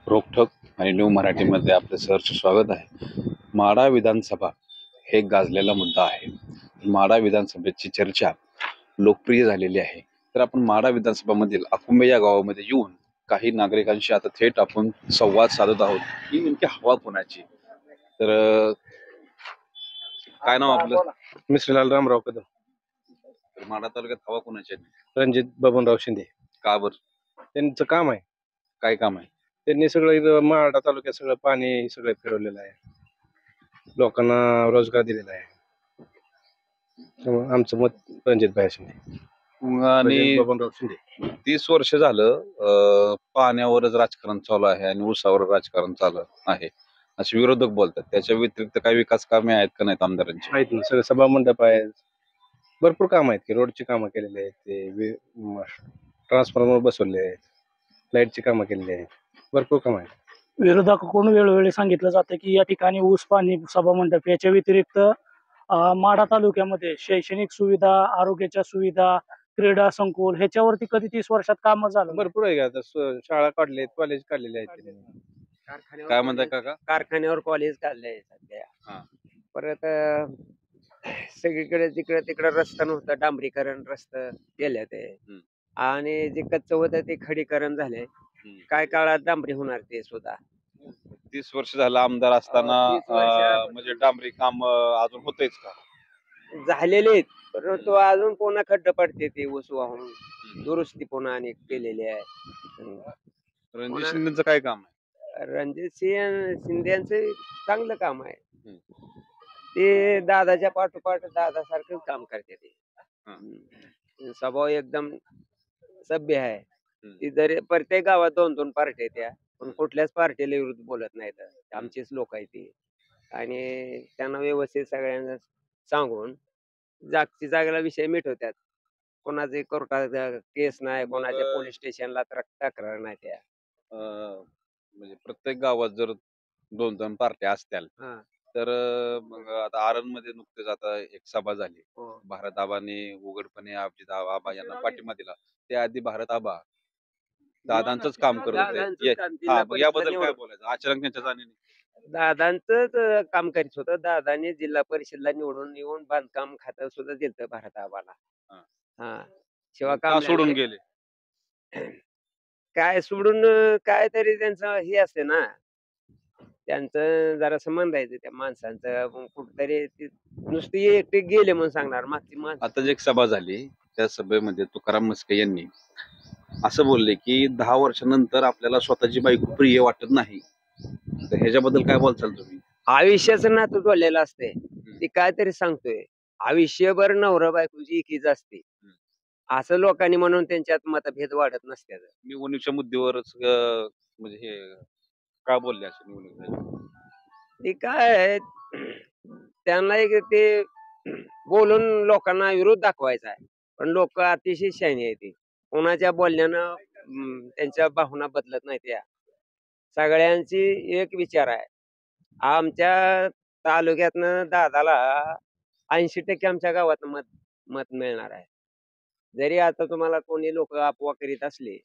रोखठोक आणि न्यू मराठीमध्ये आपलं सहर्ष स्वागत आहे. माढा विधानसभा हे गाजलेला मुद्दा आहे. माढा विधानसभेची चर्चा लोकप्रिय झालेली आहे. तर आपण माढा विधानसभामधील आकुंबे या गावामध्ये येऊन काही नागरिकांशी आता थेट आपण संवाद साधत आहोत की नेमकी हवा कोणाची. तर काय नाव आपलं? मी श्रीलाल रामराव कदम. तर माढा तालुक्यात हवा कोणाची आहे? रणजित बबनराव शिंदे. का बरं? त्यांचं काम आहे. काय काम आहे? त्यांनी सगळं इथं माढा तालुक्यात सगळं पाणी सगळं फिरवलेलं आहे, लोकांना रोजगार दिलेला आहे. त्यामुळे आमचं मत रणजित भाई शिंदे. आणि रणजित बबनराव शिंदे. 30 वर्ष झालं पाण्यावरच राजकारण चालू आहे आणि ऊसावर राजकारण चालू आहे असे विरोधक बोलतात. त्याच्या व्यतिरिक्त काही विकास कामे आहेत का नाहीत आमदारांची? आहेत ना, सगळं सभा मंडप आहे, भरपूर काम आहेत की रोडची कामं केलेली आहेत, ते ट्रान्सफॉर्मर बसवले आहेत, लाईटची कामं केलेली आहेत, भरपूर काम आहेत. विरोधकाकडून वेळोवेळी सांगितलं जातं की या ठिकाणी ऊस पाणी सभा मंडप याच्या व्यतिरिक्त माढा तालुक्यामध्ये शैक्षणिक सुविधा, आरोग्याच्या सुविधा, क्रीडा संकुल ह्याच्यावरती कधी 30 वर्षात काम झालं? भरपूर आहे का आता, शाळा काढले, कॉलेज काढलेले आहेत त्यांनी. काय म्हणताय काका? कारखान्यावर कॉलेज काढलंय सध्या. हा. परत सगळीकडे तिकडे तिकडे रस्ता नव्हता, डांबरीकरण रस्ता केलं ते. आणि जे कच्चं होतं ते खडीकरण झालंय. काय काळात डांबरी होणार ते सुद्धा. 30 वर्ष झालं आमदार असताना 30 वर्ष म्हणजे डांबरी काम अजून होतेच का? झालेले आहेत, परंतु अजून पुन्हा खड्ड पडते ते ऊस वाहून दुरुस्ती पुन्हा आणि केलेली आहे. रणजित शिंदेचं काय काम आहे? रणजित सिंह शिंदेचं चांगलं काम आहे. ते दादाच्या पाठोपाठ दादासारखंच काम करते ते. स्वभाव एकदम सभ्य आहे. ती जरी प्रत्येक गावात 2-2 पार्ट्या त्या, पण कुठल्याच पार्टीला विरुद्ध बोलत नाहीत. आमचीच लोक आहेत ती. आणि त्यांना व्यवस्थित सगळ्यांना सांगून जागची जागेला विषय मिटवतात. कोणाचे कोर्टात केस नाही, कोणाच्या पोलीस स्टेशनला तक्रार नाही त्या. म्हणजे प्रत्येक गावात जर 2-2 पार्ट्या असत्याल तर मग आता आरणमध्ये नुकतेच आता एक सभा झाली. भारत आबांनी उघडपणे अभिजित आबा यांना पाठिंबा दिला. त्याआधी भारत आबा दादांचंच काम करत होते. मग याबद्दल काय बोलायचं? अचानक त्यांच्या जाणीने दादांच काम करीत होतं. दादाने जिल्हा परिषदला निवडून येऊन बांधकाम खातं सुद्धा दिलं भारत आबाला. शिवा का काम सोडून गेले? काय सोडून काय तरी त्यांचं हे असते ना, त्यांचं जरा संबंध आहे त्या माणसांचं. कुठतरी नुसती एकटे गेले म्हणून सांगणार मागची माणसं. आता जी एक सभा झाली त्या सभेमध्ये तुकाराम म्हस्के यांनी असं बोलले की 10 वर्षानंतर आपल्याला स्वतःची बायको प्रिय वाटत नाही. तर ह्याच्याबद्दल काय बोलताल तुम्ही? आयुष्याचं नातं जोडलेलं असते. ती काहीतरी सांगतोय, आयुष्यभर नवरा बायकोची एकीच असते असं लोकांनी म्हणून त्यांच्यात मतभेद वाढत नसतात. निवडणुकीच्या मुद्द्यावरच म्हणजे हे का बोलले असं निवडणूक? ते काय आहे, त्यांना एक ते बोलून लोकांना विरोध दाखवायचा आहे. पण लोक अतिशय शहाणी आहेत. कोणाच्या बोलण्यानं त्यांच्या भावना बदलत नाही. त्या सगळ्यांची एक विचार आहे. आमच्या तालुक्यातनं दादाला 80% आमच्या गावात मत मिळणार आहे. जरी आता तुम्हाला कोणी लोक अफवा करीत असले,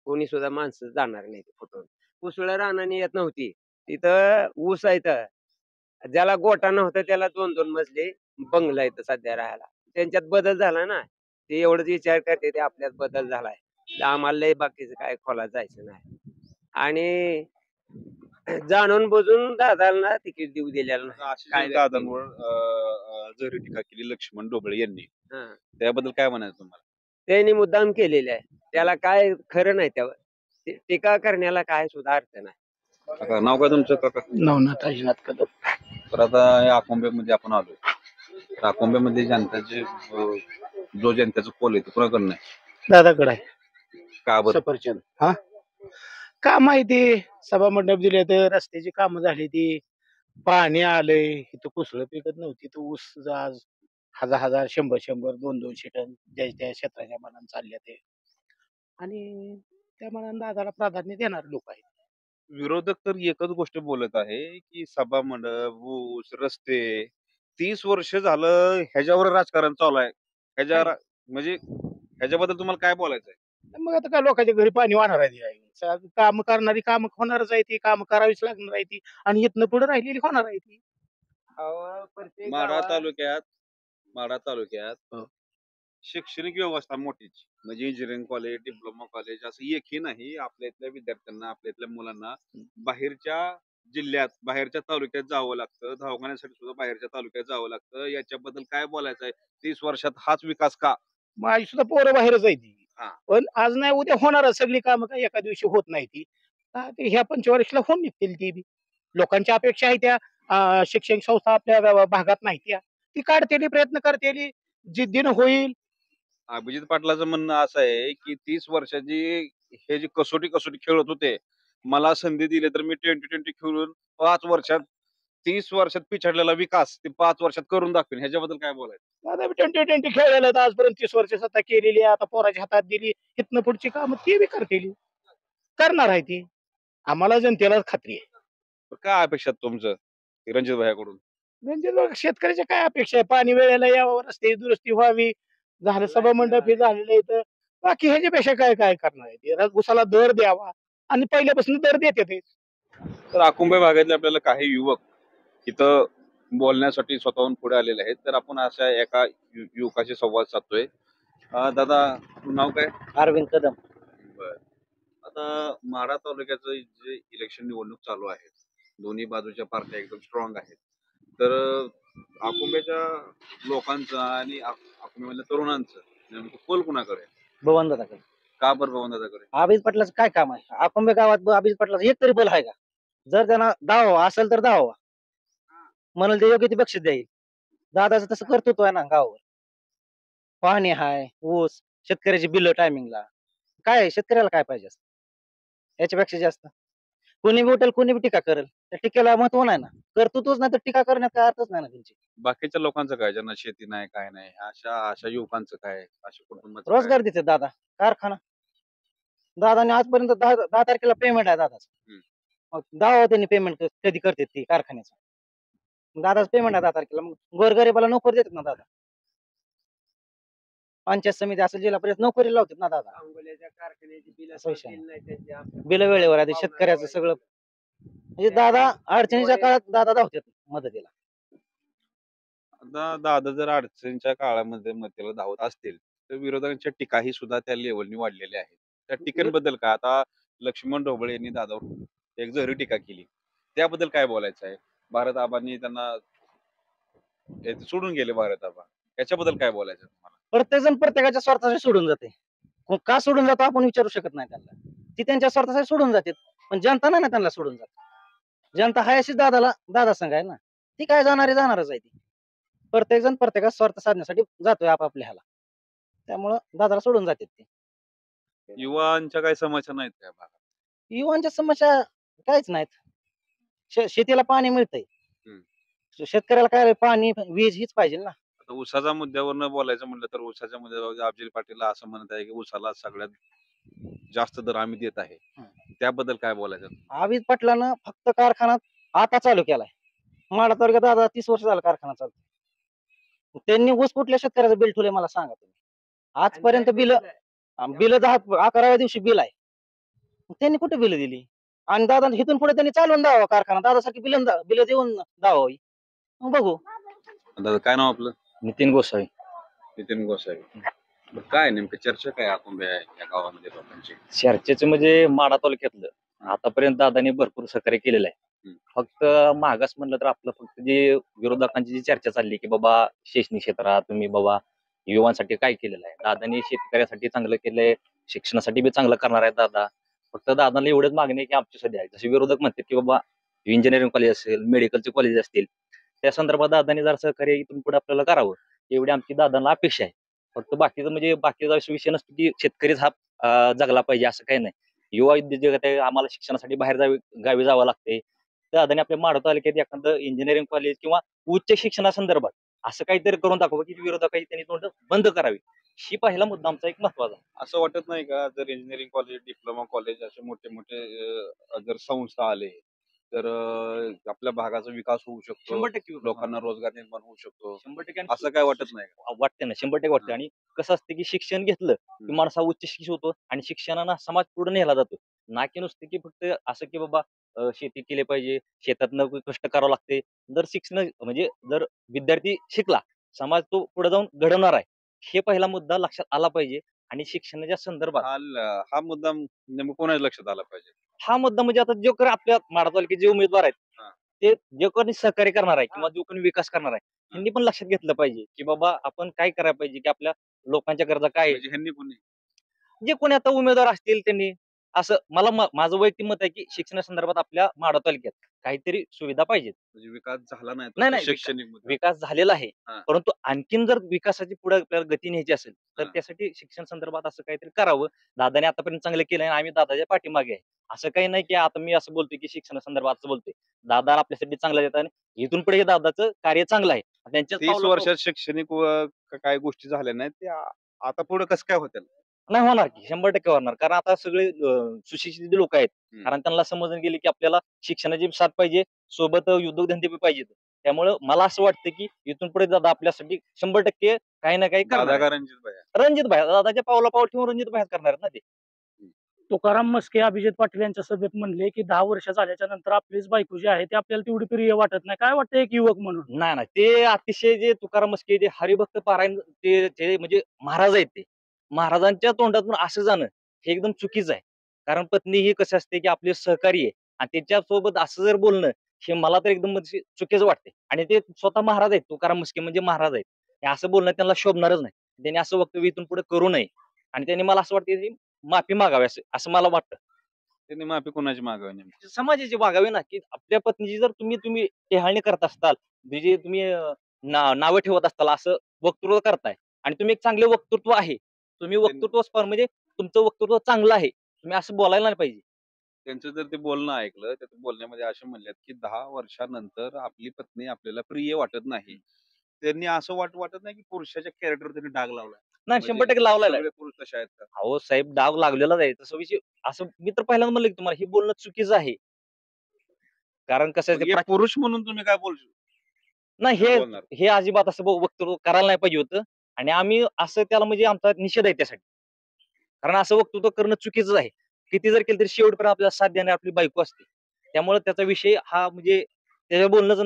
कोणी सुद्धा माणसं जाणार नाही फुटून. उसळ्या रानाने येत नव्हती, तिथं ऊस आहे. ज्याला गोटा नव्हता त्याला 2-2 मजले बंगला इथं सध्या राहायला. त्यांच्यात बदल झाला ना, ते एवढंच विचार करते ते आपल्यात बदल झालाय. आम्हाला लय बाकीचं काय खोलात जायचं नाही. आणि जाणून बुजून दादाला तिकीट देऊ दिलेलं नाही. दादांवर जरी टीका केली लक्ष्मण ढोबळे यांनी, त्याबद्दल काय म्हणायचं तुम्हाला? त्यांनी मुद्दाम केलेले आहे, त्याला काय खरं नाही. त्यावर टीका करण्याला काय सुद्धा अर्थ नाही. नाव काय तुमचं काका? नवनाथ अजिनाथ कदम. तर आता या आकुंब्यामध्ये आपण आलो. तर आकुंब्यामध्ये जनताचे जो जनतेचा कोल आहे तो कोणाकडनं आहे? दादाकडे आहे. का बरं? सफरचंद. का माहिती, सभा मंडप दिले तर रस्त्याची कामं झाली, ती पाणी आलंय, इथं कुसळ पिकत नव्हती, तर ऊस आज 1000-1000, 100-100, 200-200 टन त्या क्षेत्राच्या मनानं चालले ते. आणि त्या मनानं दादाला प्राधान्य देणार लोक आहेत. विरोधक तर एकच गोष्ट बोलत आहे की सभा मंडप, ऊस, रस्ते 30 वर्ष झालं ह्याच्यावर राजकारण चालू आहे. ह्याच्यावर म्हणजे ह्याच्याबद्दल तुम्हाला काय बोलायचं आहे? मग आता काय लोकांच्या घरी पाणी वाहणार आहे काम करणारी काम होणारच आहे ती, काम करावीच लागणार आहे ती, आणि इथनं पुढे राहिलेली होणार आहे ती. माढा तालुक्यात माढा तालुक्यात हो. शैक्षणिक व्यवस्था मोठीच, म्हणजे इंजिनिअरिंग कॉलेज, डिप्लोमा कॉलेज असं एकही नाही. आपल्या इथल्या विद्यार्थ्यांना, आपल्या इथल्या मुलांना बाहेरच्या जिल्ह्यात, बाहेरच्या तालुक्यात जावं लागतं, दवाखान्यासाठी सुद्धा बाहेरच्या तालुक्यात जावं लागतं. याच्याबद्दल काय बोलायचं आहे? 30 वर्षात हाच विकास का? माझी सुद्धा पोरं बाहेरच आहे ती. हा. पण आज नाही उद्या होणारच सगळी कामं, काही एका दिवशी होत नाही ती. ते ह्या पंचवार्षिकला होऊन निघतील ती बी. लोकांच्या अपेक्षा आहे त्या, शिक्षण संस्था आपल्या भागात नाही त्या, ती काढतेली, प्रयत्न करतेली, जिद्दीनं होईल. अभिजित पाटलाचं म्हणणं असं आहे की 30 वर्षाची हे जे कसोटी कसोटी खेळत होते, मला संधी दिली तर मी 20-20 खेळून 5 वर्षात, 30 वर्षात पिछाडलेला विकास ते 5 वर्षात करून दाखवेन. ह्याच्याबद्दल काय बोलायचं? आता 20-20 खेळलेलं आहेत आजपर्यंत, 30 वर्ष सत्ता केलेली आहे, आता पोराच्या हातात दिली, इथनं पुढची कामं ती बी करतेली, करणार आहे ती. आम्हाला जनतेला खात्री आहे. तर काय अपेक्षा आहेत तुमचं रणजित भाईकडून? म्हणजे लोक शेतकऱ्याच्या काय अपेक्षा आहे? पाणी वेळेला यावं, रस्ते दुरुस्ती व्हावी, झालं सभा मंडप हे झालेलं आहे, तर बाकी ह्याच्यापेक्षा काय काय करणार आहे ते? उसाला दर द्यावा, आणि पहिल्यापासून दर देते ते. तर अकुंभे भागातले आपल्याला काही युवक इथं बोलण्यासाठी स्वतःहून पुढे आलेले आहेत. तर आपण अशा एका युवकाशी संवाद साधतोय. दादा, तुझं नाव काय? अरविंद कदम. बर. आता माढा तालुक्याचं जे इलेक्शन निवडणूक चालू आहे, दोन्ही बाजूच्या पार्ट्या एकदम स्ट्रॉंग आहेत. तर अकुंभेच्या लोकांचं आणि अकुंभेमधल्या तरुणांचं नेमकं कल कुणाकडे आहे? भवन दादाकडे. का बरं भवन दादाकडे? अभिजित पाटलाचं काय काम आहे? अकोंबे गावात अभिजित पाटलाचं एक तरी बल आहे का? जर त्यांना दावा असेल तर दावा म्हणाल ते योग्य ती बक्षीस देईल. दादाचं तसं कर्तृत्व आहे ना गावावर. पाणी हाय, ऊस, शेतकऱ्याची बिल टायमिंगला. काय शेतकऱ्याला काय पाहिजे असतं याच्यापेक्षा जास्त? कोणी बी उठेल, कोणी बी टीका करेल, त्या टीकेला महत्व नाही ना. कर्तृत्वच नाही तर टीका करण्यात काय अर्थच नाही ना त्यांची. बाकीच्या लोकांचं काय, ज्यांना शेती नाही, काय नाही, अशा अशा युवकांचं काय, अशा कुटुंबाचं काय? रोजगार देते दादा, कारखाना. दादाने आजपर्यंत 10 तारखेला पेमेंट आहे दादाचं. हम्म. मग दावा त्यांनी पेमेंट कधी करते ती कारखान्याचं. दादाच पेमेंट आहे 10 तारखेला, मग गोरगरीबाला नोकरी देतात ना दादा. पंचायत समिती असेल, जिल्हा परिषद नोकरी लावतात ना दादा. अंगोल्याच्या कारखान्याची बिल असं विषय नाही त्यांच्या. बिल वेळेवर आहे, शेतकऱ्याचं सगळं. म्हणजे दादा अडचणीच्या काळात दादा धावतात मदतीला. आता दादा जर अडचणीच्या काळामध्ये मदतीला धावत असतील, तर विरोधकांच्या टीकाही सुद्धा त्या लेवलनी वाढलेल्या आहेत. त्या टीकेबद्दल काय? आता लक्ष्मण ढोबळे यांनी दादावर एक जहरी टीका केली, त्याबद्दल काय बोलायचं आहे? भारत आबांनी त्यांना हे सोडून गेले, भारत आबा, याच्याबद्दल काय बोलायचं आहे तुम्हाला? प्रत्येक जण प्रत्येकाच्या स्वार्थासाठी सोडून जाते. का सोडून जातो आपण विचारू शकत नाही त्यांना. ती त्यांच्या स्वार्थासाठी सोडून जाते, पण जनता नाही ना त्यांना सोडून जात. जनता हाय अशीच दादा संघ आहे ना. ती काय जाणारच आहे ती. प्रत्येक जण प्रत्येकाचा स्वार्थ साधण्यासाठी जातोय आपापल्या ह्याला, त्यामुळं दादाला सोडून जाते ते. युवांच्या काही समस्या नाहीत काय भागात? युवांच्या समस्या काहीच नाहीत. शेतीला पाणी मिळतंय, शेतकऱ्याला काय पाणी वीज हीच पाहिजे ना. आता ऊसाच्या मुद्द्यावरनं बोलायचं म्हटलं तर ऊसाच्या मुद्द्यावर अब्जिल पाटील असं म्हणत आहे की ऊसाला सगळ्यात जास्त दर आम्ही देत आहे. त्याबद्दल काय बोलायचं? अभिजित पाटलानं फक्त कारखाना आता चालू केलाय. माढा तालुक्यात दादा 30 वर्ष झाला कारखाना चालतो. त्यांनी ऊस कुठल्या शेतकऱ्याचं बिल ठेवलंय मला सांगा तुम्ही. आजपर्यंत बिल 11व्या दिवशी बिल आहे. त्यांनी कुठे बिल दिली? आणि दादा इथून पुढे त्यांनी चालवून द्यावा कारखाना, दादासारखी बिल देऊन द्यावी. मग बघू. दादा, काय नाव आपलं? नितीन गोसावी. नितीन गोसावी. बरं, काय नेमकं चर्चा काय अकुंभे आहे या गावामध्ये लोकांची? चर्चेचं म्हणजे माढा तालुक्यातलं आतापर्यंत दादांनी भरपूर सहकार्य केलेलं आहे. फक्त मागास म्हणलं तर आपलं फक्त जे विरोधकांची जी चर्चा चालली की बाबा शैक्षणिक क्षेत्रात तुम्ही बाबा युवांसाठी काय केलेलं आहे, दादांनी शेतकऱ्यासाठी चांगलं केलंय, शिक्षणासाठी बी चांगलं करणार आहे दादा. फक्त दादांना एवढंच मागणी आहे की आमची सध्या आहे, जसे विरोधक म्हणतात की बाबा इंजिनिअरिंग कॉलेज असेल, मेडिकलचे कॉलेज असतील, त्या संदर्भात दादांनी जर सहकार्य इथून पुढे आपल्याला करावं एवढी आमची दादांना अपेक्षा आहे. फक्त बाकीचं म्हणजे बाकीचा विषय नसतो की शेतकरीच हा जगला पाहिजे असं काही नाही. युवा उद्योजक आहे, आम्हाला शिक्षणासाठी बाहेर गावी जावं लागते. दादाने आपल्या माढा तालुक्यात एखादं इंजिनिअरिंग कॉलेज किंवा उच्च शिक्षणासंदर्भात असं काहीतरी करून दाखवा की विरोधकांनी त्यांनी तोंड बंद करावी. ही पहिला मुद्दा आमचा एक महत्वाचा. असं वाटत नाही का, जर इंजिनिअरिंग कॉलेज, डिप्लोमा कॉलेज असे मोठे मोठे जर संस्था आले तर आपल्या भागाचा विकास होऊ शकतो, 100% लोकांना रोजगार निर्माण होऊ शकतो? 100% असं काय वाटत नाही का? वाटते ना, 100% वाटते. आणि कसं असतं की शिक्षण घेतलं की माणसा उच्च शिक्षित होतो आणि शिक्षणानं समाज पुढे नेला जातो. ना की नुसते की फक्त असं की बाबा शेती केली पाहिजे, शेतात कष्ट करावं लागते. जर शिक्षण म्हणजे जर विद्यार्थी शिकला, समाज तो पुढे जाऊन घडवणार आहे. हे पहिला मुद्दा लक्षात आला पाहिजे आणि शिक्षणाच्या संदर्भात हा मुद्दा नेमकं कोणाच्या लक्षात आला पाहिजे? हा मुद्दा म्हणजे आता जो कोणी आपल्या माढा तालुक्यात जे उमेदवार आहेत, हा. ते जे कोणी सहकार्य करणार आहे किंवा जो कोणी विकास करणार आहे, त्यांनी पण लक्षात घेतलं पाहिजे, की बाबा आपण काय करायला पाहिजे, की आपल्या लोकांच्या गरजा काय आहेत. म्हणजे ह्यांनी कोणी जे कोणी आता उमेदवार असतील त्यांनी असं मला माझं वैयक्तिक मत आहे, की शिक्षणासंदर्भात आपल्या माढा तालुक्यात काहीतरी सुविधा पाहिजेत. म्हणजे विकास झाला नाही नाही, तो नाही, शैक्षणिक मुद्दा. विकास झालेला आहे. हा. परंतु आणखीन जर विकासाची पुढे आपल्याला गती न्यायची असेल, तर हा. त्यासाठी शिक्षण संदर्भात असं काहीतरी करावं. दादाने आतापर्यंत चांगलं केलंय आणि आम्ही दादाच्या पाठीमागे आहे. असं काही नाही, की आता मी असं बोलतोय, की शिक्षणासंदर्भात असं बोलतोय. दादा आपल्यासाठी चांगलं देतात आणि इथून पुढे दादाचं कार्य चांगलं आहे. त्यांच्याच 30 वर्षात शैक्षणिक काय गोष्टी झाल्या नाहीत ते आता पुढे कसं काय होतील? नाही होणार की 100% होणार. कारण आता सगळे सुशिक्षित लोक आहेत. हम्म. कारण त्यांना समजून गेले, की आपल्याला शिक्षणाची साथ पाहिजे, सोबत उद्योगधंदे बी पाहिजेत. त्यामुळं मला असं वाटतं, की इथून पुढे दादा आपल्यासाठी 100% काही ना काही करणार दादा आहे. का रणजित भाई? रणजित भाई दादाच्या पावला पाऊल ठेवून रणजित भाई करणार आहेत ना ते. तुकाराम मस्के अभिजित पाटील यांच्या सभेत म्हणले की 10 वर्ष झाल्याच्या नंतर आपलीच बायको जी आहे ती आपल्याला तेवढी प्रिय वाटत नाही. काय वाटतं एक युवक म्हणून? नाही, नाही. ते अतिशय जे तुकाराम मस्के ते हरिभक्त पारायण ते म्हणजे महाराज आहेत ते. महाराजांच्या तोंडातून असं जाणं हे एकदम चुकीचं आहे. कारण पत्नी ही कशी असते, की आपली सहकारी आहे आणि त्याच्यासोबत असं जर बोलणं हे मला तर एकदम म्हणजे चुकीचं वाटते. आणि ते स्वतः महाराज आहेत. तुकाराम मस्के म्हणजे महाराज आहेत. हे असं बोलणं त्यांना शोभणारच नाही. त्यांनी असं वक्तव्य इथून पुढे करू नये आणि त्यांनी मला असं वाटतं, की माफी मागावी असं मला वाटतं. त्यांनी माफी कोणाची मागावी नेमकी? समाजाची मागावी ना, की आपल्या पत्नीची जर तुम्ही टेहाळणी करत असताल, म्हणजे तुम्ही नावं ठेवत असताल असं वक्तृत्व करताय आणि तुम्ही एक चांगले वक्तृत्व आहे. तुम्ही वक्तृत्व म्हणजे तुमचं वक्तृत्व चांगलं आहे. तुम्ही असं बोलायला नाही पाहिजे. त्यांचं जर ते बोलणं ऐकलं तर ते बोलण्यामध्ये असे म्हणलेत की 10 वर्षानंतर आपली पत्नी आपल्याला प्रिय वाटत नाही. त्यांनी असं वाटत नाही की पुरुषाच्या कॅरेक्टर त्यांनी डाग लावलाय. नाही म्हणजे 100% लावलेला आहे. सगळे पुरुष तसे आहेत का? अहो साहेब डाग लागलेलाच आहे. तसं विषय असं मी तर पहिल्यांदा म्हणलं की तुम्हाला हे बोलणं चुकीचं आहे. कारण कसं आहे मग ते एक पुरुष म्हणून तुम्ही काय बोलू नाही काय बोलणार? हे अजिबात असं वक्तव्य करायला नाही पाहिजे होतं आणि आम्ही असं त्याला म्हणजे आमचा निषेध आहे त्यासाठी. कारण असं वक्तव्य करणं चुकीचं आहे. किती जर केलं तरी शेवटपर्यंत आपल्याला साथ देणारी आपली बायको असते. त्यामुळे त्याचा विषय हा म्हणजे त्याच्या बोलणंच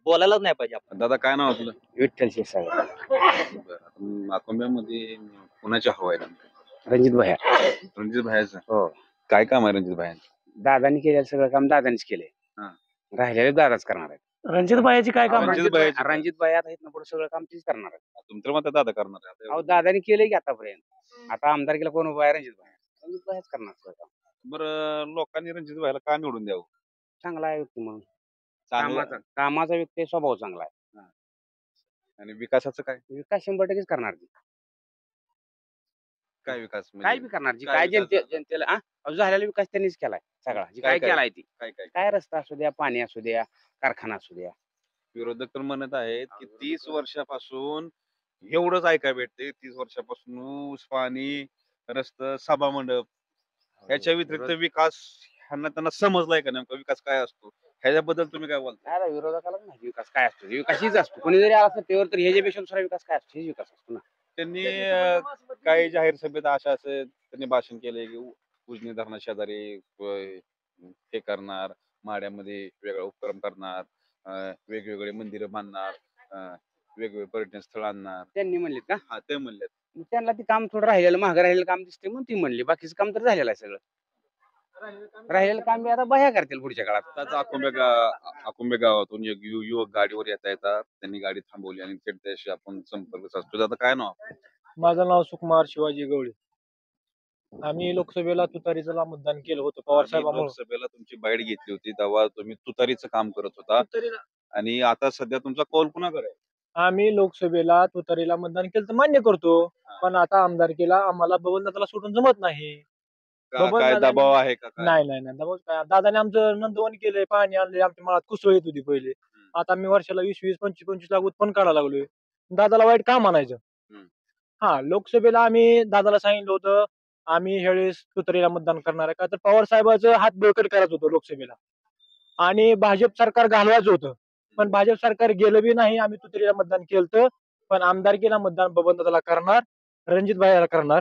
बोलायलाच नाही पाहिजे आपण. दादा काय नाव आपलं? विठ्ठल शिरसागर. अकोंब्यामध्ये कुणाच्या हवा आहे नेमकं? रणजित भैया. रणजित भाईचं हो. काय काम आहे रणजित भाईंचं? दादानी केलेलं सगळं काम दादानीच केले. हा. राहिलेले दादाच करणार आहेत. रणजित भाईची काय काम? रणजित भाईचं काय? रणजित भाई आता इथनं पुढे सगळं काम तीच करणार आहेत. तुमचं मत दादा करणार आहे अहो आता. दादानी केलंय की आतापर्यंत. आता आमदारकीला कोण उभा आहे? रणजित भाई. रणजित भाईच करणार सगळं काम. बरं लोकांनी रणजित भाईला का निवडून द्यावं? चांगला आहे व्यक्ती म्हणून. चांगलं कामाचा व्यक्ती स्वभाव चांगला आहे. आणि विकासाचं काय? विकास 100%च करणार ती. काय विकास काय म्हणजे बी करणार जी काय काय विकास झाला? जनतेला झालेला विकास त्यांनीच केलाय सगळा. जी काय काय काय? केलाय ती. काय काय काय रस्ता असू द्या, पाणी असू द्या, कारखाना असू द्या. विरोधक तर म्हणत आहेत की 30 वर्षापासून एवढंच ऐकायला भेटते. 30 वर्षापासून ऊस, पाणी, रस्ता, सभा मंडप ह्याच्या व्यतिरिक्त विकास ह्यांना त्यांना समजलाय का नेमका विकास काय असतो? ह्याच्याबद्दल तुम्ही काय बोलता? काय विरोधकाला माहिती विकास काय असतो. विकास हीच असतो. कोणी जरी आला सत्तेवर तर ह्याच्यापेक्षा दुसरा विकास काय असतो? हेच विकास असतो ना. त्यांनी काही जाहीर सभेत असं त्यांनी भाषण केलंय की उजनी धरणा शेजारी हे करणार, माड्यामध्ये वेगळा उपक्रम करणार, वेगवेगळे मंदिरं बांधणार, वेगवेगळे पर्यटन स्थळ आणणार. त्यांनी म्हणलीत का? हा ते म्हणलेत. मग त्यांना ते काम थोडं राहिलेलं महाग राहिलेलं काम दिसते म्हणून ती म्हणली. बाकीचं काम तर झालेलं आहे सगळं. राहिलेलं काम बी आता बह्या करतील पुढच्या काळात. आताच अकोंबे गावातून एक युवक गाडीवर येतात. त्यांनी गाडी थांबवली आणि थेट त्याशी आपण संपर्क साधतो. आता काय नाव? माझं नाव सुकुमार शिवाजी गवळी. आम्ही लोकसभेला तुतारीचं मतदान केलं होतं पवार आम्ही साहेबांमुळे. लोकसभेला तुमची बाईट घेतली होती तेव्हा तुम्ही तुतारीचं काम करत होता आणि आता सध्या तुमचा कौल कुणाकडे आहे? आम्ही लोकसभेला तुतारीला मतदान केलं तर मान्य करतो, पण आता आमदारकीला आम्हाला बबनदादाला सोडून जमत नाही. बबन काय दादांनी- दबाव आहे का काय? नाही दबाव काय, दादाने आमचं नंदवन केलंय, पाणी आणले, आमच्या माळात कुसळ येत होती पहिले. आता मी वर्षाला 20-20, 25-25 लाख उत्पन्न काढायला लागलोय. दादाला वाईट काम आणायचं. हा, लोकसभेला आम्ही दादाला सांगितलं होतं आम्ही ह्यावेळेस तुतारीला मतदान करणार आहे, का तर पवार साहेबाचं हात बळकट करायचं होतं लोकसभेला आणि भाजप सरकार घालवायचं होतं. पण भाजप सरकार गेलं बी नाही. आम्ही तुतारीला मतदान केलं, पण आमदारकीला मतदान बबनदादाला करणार, रणजित भाईला करणार.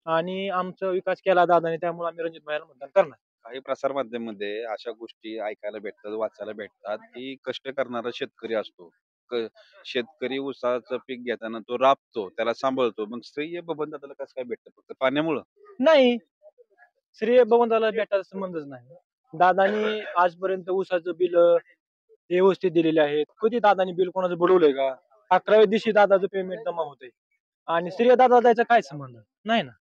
आणि आमचा विकास केला दादाने, त्यामुळे आम्ही रणजित भाईला मतदान करणार. काही प्रसार माध्यमांमध्ये अशा गोष्टी ऐकायला भेटतात, वाचायला भेटतात, की कष्ट करणारा शेतकरी असतो. शेतकरी ऊसाचं पीक घेताना तो राबतो, त्याला सांभाळतो. मग श्रेय बबनदादाला कसं काय भेटतं? फक्त पाण्यामुळं? नाही, श्रेय बबनदादाला भेटायचा संबंधच नाही. दादानी आजपर्यंत ऊसाचं बिल व्यवस्थित दिलेले आहेत. कधी दादानी बिल कोणाचं बुडवलंय का? 11व्या दिवशी दादाचं पेमेंट जमा होतंय आणि श्रेय दादा द्यायचा काय संबंध? नाही ना.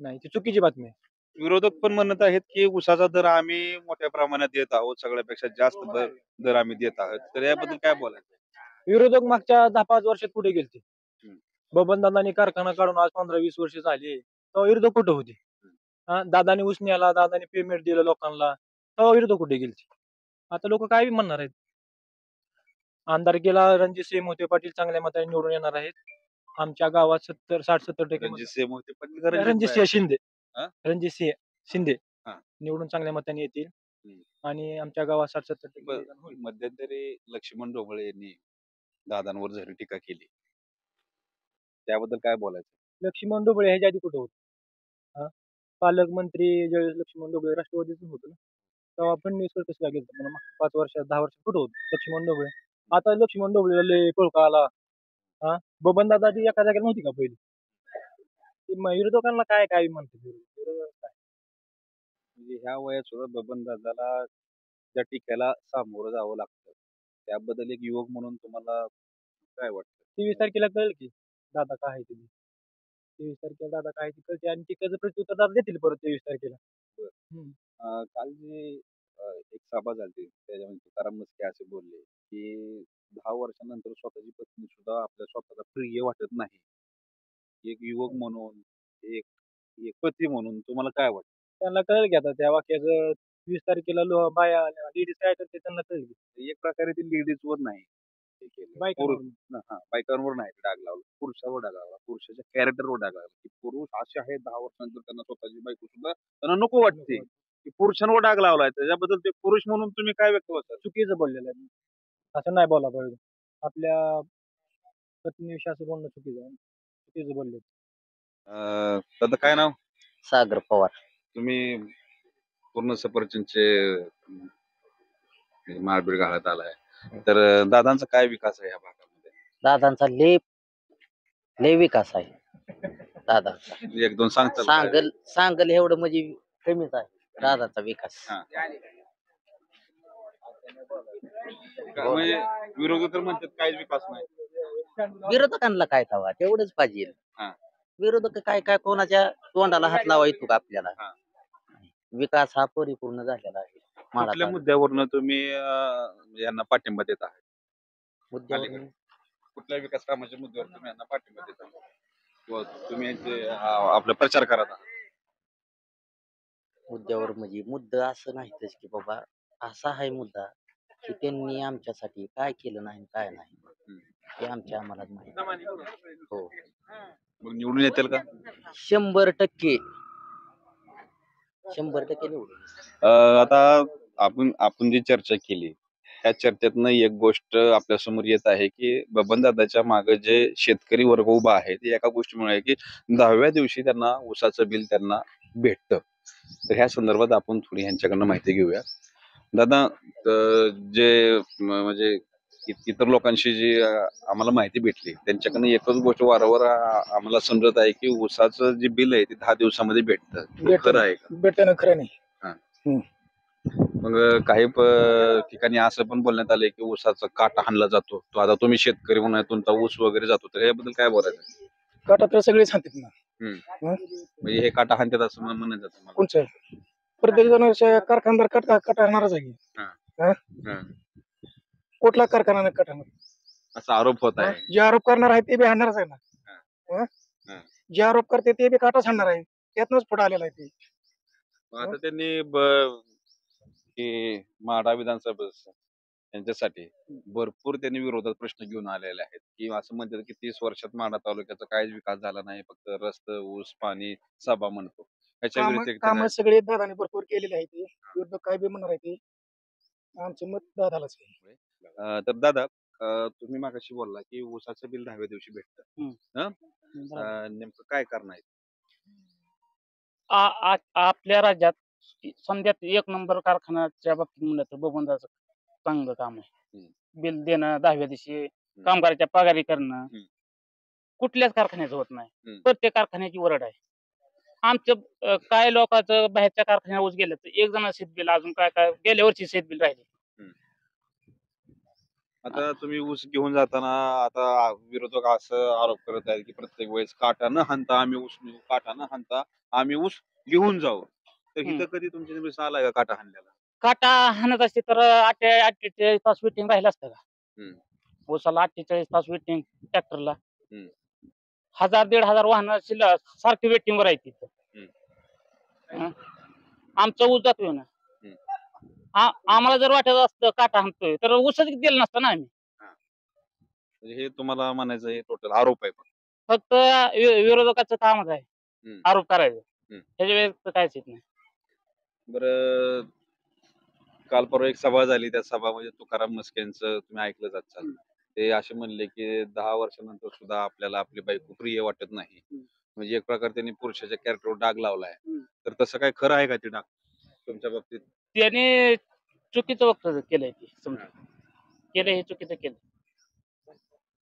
नाही, ती चुकीची बातमी आहे. विरोधक पण म्हणत आहेत, की ऊसाचा दर आम्ही मोठ्या प्रमाणात देत आहोत. सगळ्यापेक्षा जास्त दर आम्ही देत आहोत. तर याबद्दल काय बोलायचं? विरोधक मागच्या 10-5 वर्षात कुठे गेलते? हम्म. बबनदादांनी कारखाना काढून आज 15-20 वर्ष झाली. तेव्हा विरोधक कुठे होते? दादानी ऊस नेला, दादानी पेमेंट दिलं लोकांना, तेव्हा विरोधक कुठे गेलते? आता लोक काय बी म्हणणार आहेत. आमदारकीला रणजितसिंह मोहिते पाटील चांगल्या मताने निवडून येणार आहेत. आमच्या गावात 60-70% रणजितसिंह मोहिते पाटील का रणजितसिंह शिंदे. हा? रणजितसिंह शिंदे हा. निवडून चांगल्या मताने येतील हम्म. आणि आमच्या गावात 60-70% मतदान होईल. मध्यंतरी लक्ष्मण ढोबळे यांनी दादांवर जरी टीका केली, त्याबद्दल काय बोलायचं? लक्ष्मण ढोबळे ह्याच्या आधी कुठं होतं? पालकमंत्री ज्यावेळेस लक्ष्मण ढोबळे राष्ट्रवादीतून होतं ना, तेव्हा फडणवीस कसला गेलं मला मागच्या 5 वर्षात 10 वर्षात कुठं होतं लक्ष्मण ढोबळे? आता लक्ष्मण ढोबळेला लय पळका आला. बबनदादा ती एका जागेला नव्हती का पहिली? विरोधकांना काय काय म्हणते म्हणजे ह्या वयात सुद्धा बबन दादाला त्या टीकेला सामोरं जावं लागतं. त्याबद्दल एक युवक म्हणून तुम्हाला काय वाटतं? 23 तारखेला कळेल की दादा काय आहे ते. 23 तारखेला दादा काय आहे ते कळते आणि टीकेचं प्रत्युत्तर दादा देतील परत 23 तारखेला. काल जे एक सभा झाली त्याच्यामध्ये तुकाराम मुसके असे बोलले, की 10 वर्षानंतर स्वतःची पत्नी सुद्धा आपल्या स्वतःला प्रिय वाटत नाही. एक युवक म्हणून, एक एक पती म्हणून तुम्हाला काय वाटतं? त्यांना कळेल की आता त्या वाक्याचं 20 तारखेला बाया लेडीज काय करते त्यांना कळेल की. एक प्रकारे ते लेडीजवर नाही हे केलं. बायकांवर. बायकांवर नाही डाग लावला, पुरुषावर डाग लावला, पुरुषाच्या कॅरेक्टरवर डाग लावला, की पुरुष असे आहेत 10 वर्षानंतर त्यांना स्वतःची बायको सुद्धा त्यांना नको वाटते, की पुरुषांवर डाग लावलाय. त्याच्याबद्दल ते पुरुष म्हणून तुम्ही काय व्यक्त होता? चुकीचं बोललेलं आहे. असं नाही बोला पाहिजे. आपल्या पत्नीविषयी असं बोलणं चुकीचं आहे. चुकीचं बोलले. दादा काय नाव? सागर पवार. तुम्ही पूर्ण सफरचंदचे माळबीड घालत आलाय, तर दादांचा काय विकास आहे या भागामध्ये? दादांचा लय विकास आहे दादांचा. एक दोन सांगता? सांगल एवढं म्हणजे कमीच आहे दादाचा विकास. म्हणजे विरोधक तर म्हणतात काहीच विकास नाही. विरोधकांना काय तवा तेवढंच पाहिजे. हा. विरोधक काय काय कोणाच्या तोंडाला हात लावा येतो का आपल्याला? विकास हा परिपूर्ण झालेला आहे. कुठल्या मुद्द्यावरनं तुम्ही यांना पाठिंबा देत आहात? मुद्द्यावर कुठल्या विकास कामाच्या मुद्द्यावर तुम्ही यांना पाठिंबा देत आहात किंवा तुम्ही यांचे आपला प्रचार करत आहात? मुद्द्यावर म्हणजे मुद्दा असं नाहीतच की बाबा असा आहे मुद्दा की त्यांनी आमच्यासाठी काय केलं नाही काय नाही हे आम्हाला माहिती. हो, मग निवडून येतील का? 100% निवडून. आता आपण जी चर्चा केली ह्या चर्चेतनं एक गोष्ट आपल्या समोर येत आहे, की बबनदादाच्या मागे जे शेतकरी वर्ग उभा आहे ते एका गोष्टीमुळे आहे, की 10व्या दिवशी त्यांना ऊसाचं बिल त्यांना भेटतं. तर ह्या संदर्भात आपण थोडी ह्यांच्याकडनं माहिती घेऊया. दादा, जे म्हणजे इतर लोकांशी जी आम्हाला माहिती भेटली त्यांच्याकडनं एकच गोष्ट वारंवार आम्हाला समजत आहे, की ऊसाचं जे बिल आहे ते 10 दिवसामध्ये भेटतं. खरं आहे का? भेटणं खरं नाही. मग काही ठिकाणी असं पण बोलण्यात आलंय, की ऊसाचा काटा हाणला जातो. तो आता तुम्ही शेतकरी म्हणून तुमचा ऊस वगैरे जातो, तर याबद्दल काय बोलायचं? काटा तर सगळेच हाणतात ना. म्हणजे हे काटा हाणतात असं म्हणत जातं मला. कोणचं प्रत्येक जण कारखानदार काटा हाणणारच आहे. कुठला कारखाना काटा असा आरोप होत आहे. जे आरोप करणार आहे ते बी हाणणारच आहे ना. जे आरोप करते ते बी काटाच हाणणार आहे. त्यातनच पुढे आलेला आहे ते. आता त्यांनी की माढा विधानसभा यांच्यासाठी भरपूर त्यांनी विरोधात प्रश्न घेऊन आलेले आहेत, की असं म्हणतात की 30 वर्षात माढा तालुक्याचा काहीच विकास झाला नाही, फक्त रस्ते, ऊस, पाणी, सभा म्हणतो. ह्याच्या व्यतिरिक्त काम सगळे दादाने भरपूर केलेले आहे ते. विरोधक काय बी म्हणणार आहे ते. आमचं मत दादालाच आहे. तर दादा, तुम्ही मागाशी बोलला की ऊसाचं बिल 10व्या दिवशी भेटतं. नेमकं काय करणार? आपल्या राज्यात समजात एक नंबर कारखान्याच्या बाबतीत म्हणलं तर बबनदाचं चांगलं काम आहे. बिल देणं, 10व्या दिवशी कामगाराच्या पगारी करणं कुठल्याच कारखान्याचं होत नाही. प्रत्येक कारखान्याची ओरड आहे. आमचं काय लोकांचं बाहेरच्या कारखान्यात ऊस गेलं तर एक जण शेतबिल अजून काय काय गेल्या वर्षी शेतबिल राहिले. आता तुम्ही ऊस घेऊन जाताना आता विरोधक असं आरोप करत आहेत की प्रत्येक वेळेस काटा न हाणता आम्ही ऊस नेऊ, काटा न हाणता आम्ही ऊस घेऊन जाऊ. तर इथं कधी तुमच्या दिवस आलाय का काटा हाणलेला? काटा हाणत असते तर 48 तास वेटिंग राहिलं असतं का? हम्म. ऊसाला 48 तास वेटिंग ट्रॅक्टरला. हम्म. 1000-1500 वाहनं सारखी वेटिंग वर आहे तिथं. हं? आमचा ऊस जातोय ना. आम्हाला जर वाटत असतं काटा हाणतोय तर ऊसच दिलं नसतं ना आम्ही. म्हणजे हे तुम्हाला म्हणायचं हे टोटल आरोप आहे पण. फक्त विरोधकाचं कामच आहे आरोप करायचं. त्याच्या व्यतिरिक्त काहीच येत नाही. बरं, काल परवा एक सभा झाली, त्या सभा म्हणजे तुकाराम मस्केंचं तुम्ही ऐकलंच असाल. ते असे म्हणले की 10 वर्षानंतर सुद्धा आपल्याला आपली बायको प्रिय वाटत नाही. म्हणजे एक प्रकारे त्यांनी पुरुषाच्या कॅरेक्टरवर डाग लावलाय. तर तसं काय खरं आहे का ते डाग तुमच्या बाबतीत? त्याने चुकीचं वक्तव्य केलंय ते समजा. केलंय हे चुकीचं केलं.